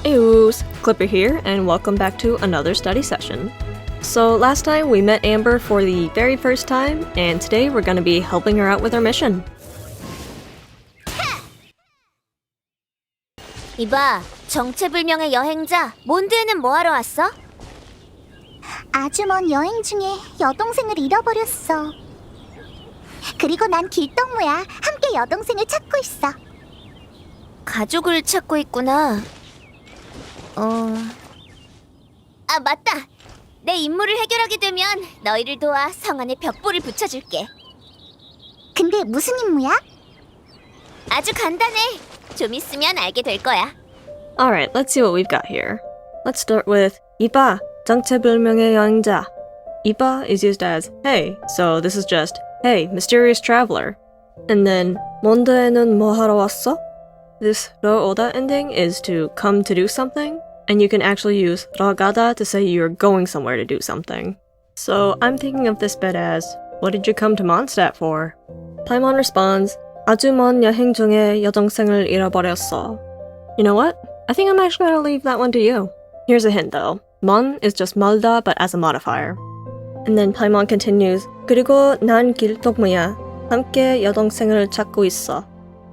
Ews, Clipper here, and welcome back to another study session. So last time we met Amber for the very first time, and today we're going to be helping her out with her mission. 이봐, 정체불명의 여행자, 몬드에는 뭐하러 왔어? 아주 먼 여행 중에 여동생을 잃어버렸어. 그리고 난 길동무야. 함께 여동생을 찾고 있어. 가족을 찾고 있구나. 아, 맞다. 내 임무를 해결하게 되면 너희를 도와 성 안에 벽보를 붙여줄게. 근데 무슨 임무야? 아주 간단해. 좀 있으면 알게 될 거야. Alright, let's see what we've got here. Let's start with 이봐, 정체불명의 여행자. 이봐 is used as hey, so this is just hey, mysterious traveler. And then 몬드에는 뭐 하러 왔어? This 러 오다 ending is to come to do something, and you can actually use 러 가다 to say you're going somewhere to do something. So I'm thinking of this bit as what did you come to Mondstadt for? Paimon responds, 아주 먼 여행 중에 여동생을 잃어버렸어. You know what? I think I'm actually gonna leave that one to you. Here's a hint though. 먼 is just 멀다 but as a modifier. And then Paimon continues, 그리고 난 길동무야. 함께 여동생을 찾고 있어.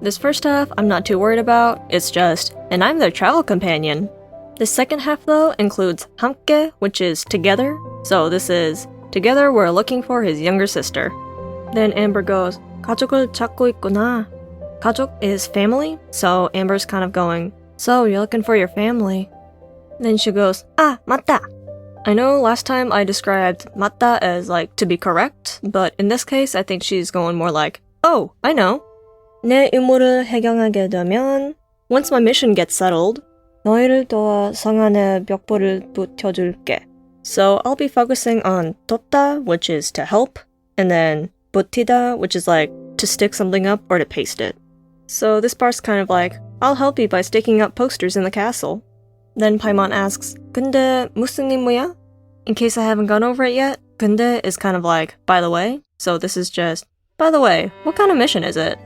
This first half I'm not too worried about, it's just, and I'm their travel companion. The second half though includes 함께, which is together, so this is, together we're looking for his younger sister. Then Amber goes, 가족을 찾고 있구나. 가족 is family, so Amber's kind of going, so you're looking for your family. Then she goes, 아, 맞다. I know last time I described 맞다 as like to be correct, but in this case I think she's going more like, oh, I know. 내 임무를 해결하게 되면 once my mission gets settled, 너희를 도와 성 안에 벽보를 붙여줄게. So I'll be focusing on 뒀다, which is to help, and then 붙이다, which is like to stick something up or to paste it. So this part's kind of like, I'll help you by sticking up posters in the castle. Then Paimon asks, 근데 무슨 임무야? In case I haven't gone over it yet, 근데 is kind of like, by the way, so this is just, by the way, what kind of mission is it?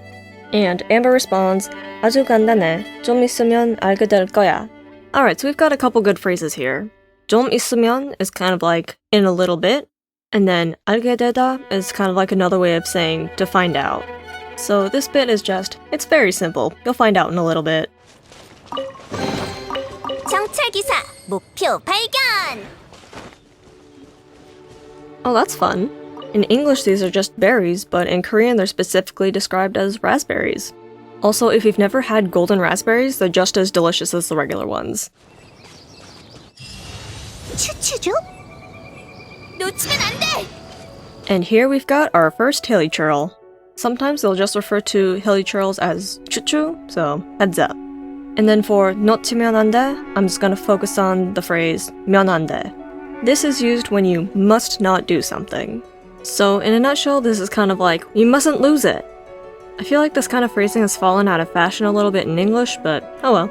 And Amber responds, 아주 간단해. 좀 있으면 알게 될 거야. Alright, so we've got a couple good phrases here. 좀 있으면 is kind of like, in a little bit, and then 알게 되다 is kind of like another way of saying, to find out. So this bit is just, it's very simple. You'll find out in a little bit. 정찰기사, 목표 발견! Oh, that's fun. In English, these are just berries, but in Korean, they're specifically described as raspberries. Also, if you've never had golden raspberries, they're just as delicious as the regular ones. 추추족? 놓치면 안 돼! And here we've got our first Hillichurl. Sometimes they'll just refer to Hillichurls as chuchu, so heads up. And then for 놓치면 안 돼, I'm just gonna focus on the phrase 면 안 돼. This is used when you must not do something. So in a nutshell, this is kind of like, you mustn't lose it. I feel like this kind of phrasing has fallen out of fashion a little bit in English, but oh well.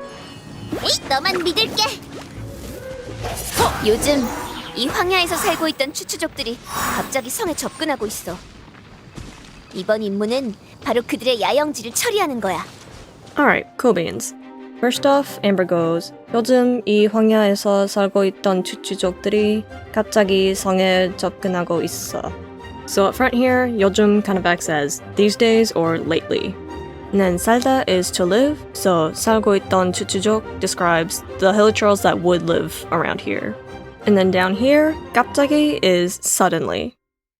에이, 너만 믿을게! 요즘 이 황야에서 살고 있던 추추족들이 갑자기 성에 접근하고 있어. 이번 임무는 바로 그들의 야영지를 처리하는 거야. Alright, cool beans. First off, Amber goes, 요즘 이 황야에서 살고 있던 추추족들이 갑자기 성에 접근하고 있어. So up front here, 요즘 kind of acts as these days or lately. And then 살다 is to live, so 살고 있던 추추족 describes the Hillichurls that would live around here. And then down here, 갑자기 is suddenly.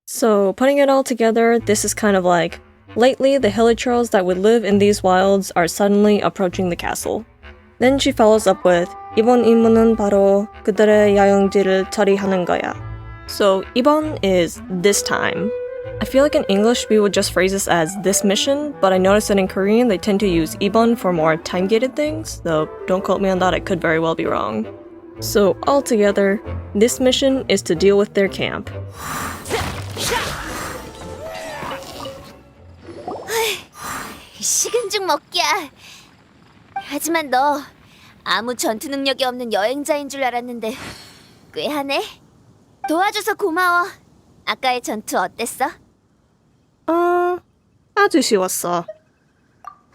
So putting it all together, this is kind of like, lately the Hillichurls that would live in these wilds are suddenly approaching the castle. Then she follows up with, 이번 임무는 바로 그들의 야영지를 처리하는 거야. So 이번 is this time. I feel like in English we would just phrase this as this mission, but I noticed that in Korean they tend to use 이번 for more time-gated things, though don't quote me on that, I could very well be wrong. So altogether, this mission is to deal with their camp. 식은 죽 먹기야. 하지만 너 아무 전투 능력이 없는 여행자인 줄 알았는데 꽤 하네. 도와줘서 고마워. 아까의 전투 어땠어? 아주 쉬웠어.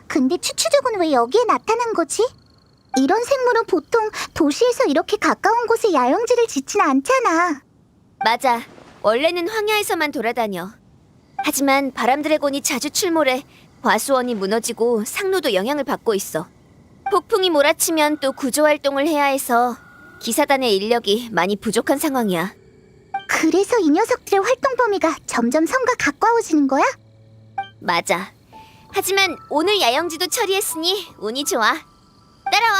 근데 추추족은 왜 여기에 나타난 거지? 이런 생물은 보통 도시에서 이렇게 가까운 곳에 야영지를 짓진 않잖아. 맞아. 원래는 황야에서만 돌아다녀. 하지만 바람 드래곤이 자주 출몰해 과수원이 무너지고 상로도 영향을 받고 있어. 폭풍이 몰아치면 또 구조 활동을 해야 해서 기사단의 인력이 많이 부족한 상황이야. 그래서 이 녀석들의 활동 범위가 점점 성과 가까워지는 거야? 맞아. 하지만 오늘 야영지도 처리했으니 운이 좋아. 따라와.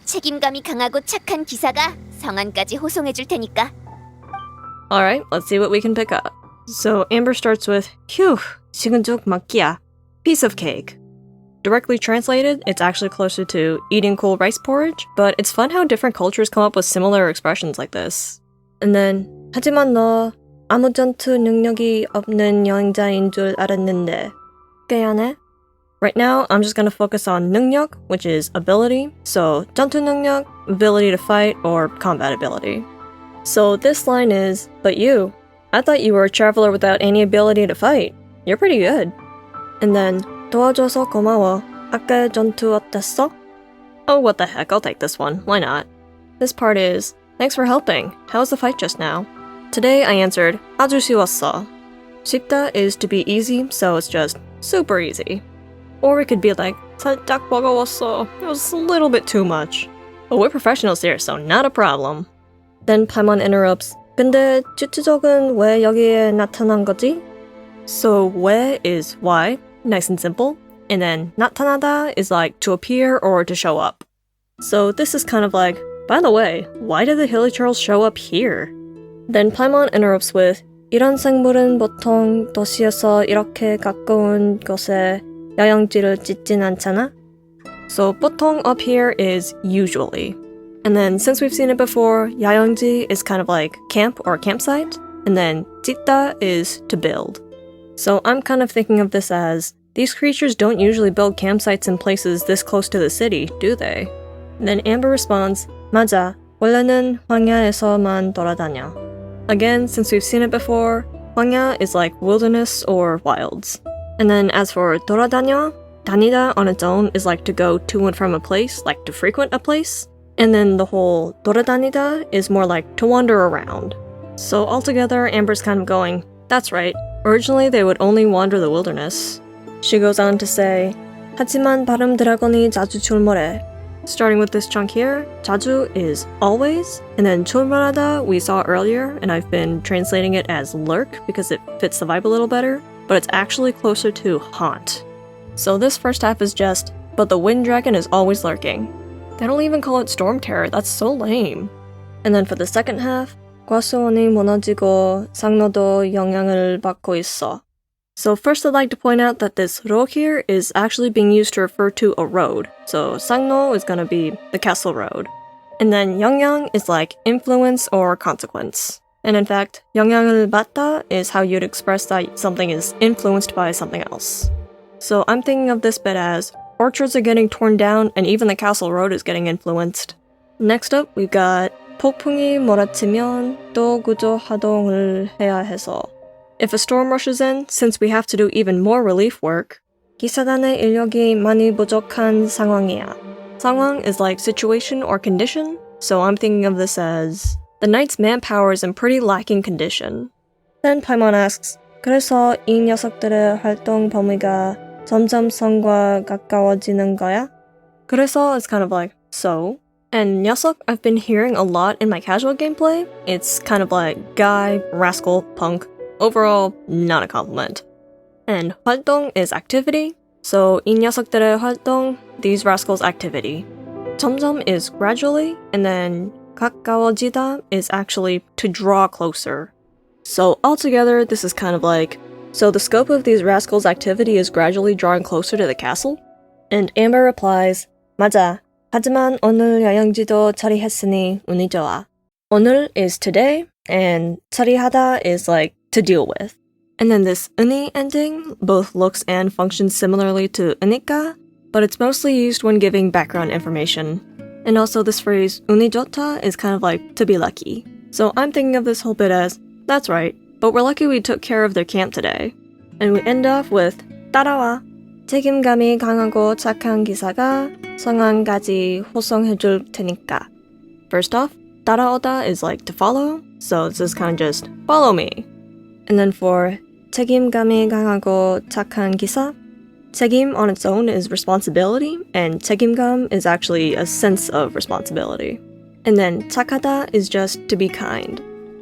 책임감이 강하고 착한 기사가 성안까지 호송해 줄 테니까. Alright, let's see what we can pick up. So Amber starts with, phew, 지근죽 막기야, piece of cake. Directly translated, it's actually closer to eating cool rice porridge, but it's fun how different cultures come up with similar expressions like this. And then, 하지만 너 아무 전투 능력이 없는 여행자인 줄 알았는데. 깨야네? Right now, I'm just gonna focus on 능력, which is ability, so 전투 능력, ability to fight, or combat ability. So this line is, but you, I thought you were a traveler without any ability to fight. You're pretty good. And then, 도와줘서 고마워. 아까 전투 어땠어? Oh, what the heck, I'll take this one. Why not? This part is, thanks for helping. How was the fight just now? Today I answered, 아주 쉬웠어. 쉽다 is to be easy, so it's just super easy. Or it could be like, 살짝 버거웠어. It was a little bit too much. But we're professionals here, so not a problem. Then Paimon interrupts, 근데 주추족은 왜 여기에 나타난 거지? So 왜 is why, nice and simple. And then 나타나다 is like to appear or to show up. So this is kind of like, by the way, why did the Hillichurls show up here? Then Paimon interrupts with, 이런 생물은 보통 도시에서 이렇게 가까운 곳에 야영지를 짓진 않잖아? So 보통 up here is usually. And then since we've seen it before, 야영지 is kind of like camp or campsite. And then 짓다 is to build. So I'm kind of thinking of this as, these creatures don't usually build campsites in places this close to the city, do they? And then Amber responds, 맞아, 원래는 황야에서만 돌아다녀. Again, since we've seen it before, 황야 is like wilderness or wilds. And then as for 돌아다녀, 다니다 on its own is like to go to and from a place, like to frequent a place. And then the whole 돌아다니다 is more like to wander around. So altogether, Amber's kind of going, that's right, originally they would only wander the wilderness. She goes on to say, 하지만 바람 드래곤이 자주 출몰해. Starting with this chunk here, 자주 is always, and then 출몰하다 we saw earlier, and I've been translating it as lurk because it fits the vibe a little better, but it's actually closer to haunt. So this first half is just, but the wind dragon is always lurking. They don't even call it storm terror, that's so lame. And then for the second half, 과수원이 무너지고 상로도 영향을 받고 있어. So first I'd like to point out that this 로 here is actually being used to refer to a road. So 상로 is gonna be the castle road. And then 영향 is like influence or consequence. And in fact, 영향을 받다 is how you'd express that something is influenced by something else. So I'm thinking of this bit as, orchards are getting torn down and even the castle road is getting influenced. Next up, we've got 폭풍이 몰아치면 또 구조활동을 해야 해서. If a storm rushes in, since we have to do even more relief work, 기사단의 인력이 많이 부족한 상황이야. 상황 is like situation or condition, so I'm thinking of this as, the knight's manpower is in pretty lacking condition. Then Paimon asks, 그래서 이 녀석들의 활동 범위가 점점 성과 가까워지는 거야? 그래서 is kind of like, so. And 녀석 I've been hearing a lot in my casual gameplay. It's kind of like guy, rascal, punk. Overall, not a compliment. And 활동 is activity. So 이 녀석들의 활동, these rascals' activity. 점점 is gradually, and then 가까워지다 is actually to draw closer. So altogether, this is kind of like, so the scope of these rascals' activity is gradually drawing closer to the castle? And Amber replies, 맞아. 하지만 오늘 야영지도 처리했으니 운이 좋아. 오늘 is today, and 처리하다 is like to deal with. And then this uni ending both looks and functions similarly to unika, but it's mostly used when giving background information. And also this phrase 운이 좋다 is kind of like to be lucky. So I'm thinking of this whole bit as, that's right, but we're lucky we took care of their camp today. And we end off with 따라와. 책임감이 강하고 착한 기사가 상황까지 호송해줄 테니까. First off, 따라오다 is like to follow, so this is kind of just follow me. And then for 책임감이 강하고 착한 기사, 책임 on its own is responsibility, and 책임감 is actually a sense of responsibility. And then 착하다 is just to be kind.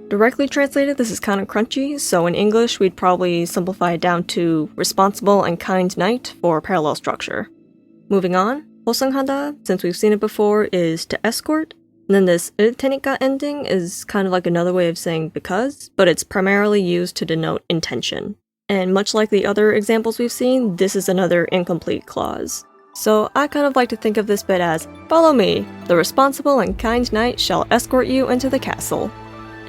Directly translated, this is kind of crunchy, so in English we'd probably simplify it down to responsible and kind knight for parallel structure. Moving on, 호송하다, since we've seen it before, is to escort. And then this 테니까 ending is kind of like another way of saying because, but it's primarily used to denote intention. And much like the other examples we've seen, this is another incomplete clause. So I kind of like to think of this bit as, follow me, the responsible and kind knight shall escort you into the castle.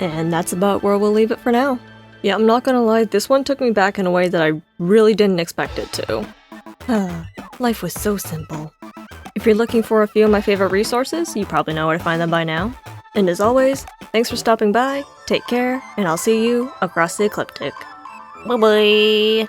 And that's about where we'll leave it for now. Yeah, I'm not gonna lie, this one took me back in a way that I really didn't expect it to. Life was so simple. If you're looking for a few of my favorite resources, you probably know where to find them by now. And as always, thanks for stopping by, take care, and I'll see you across the ecliptic. Bye-bye!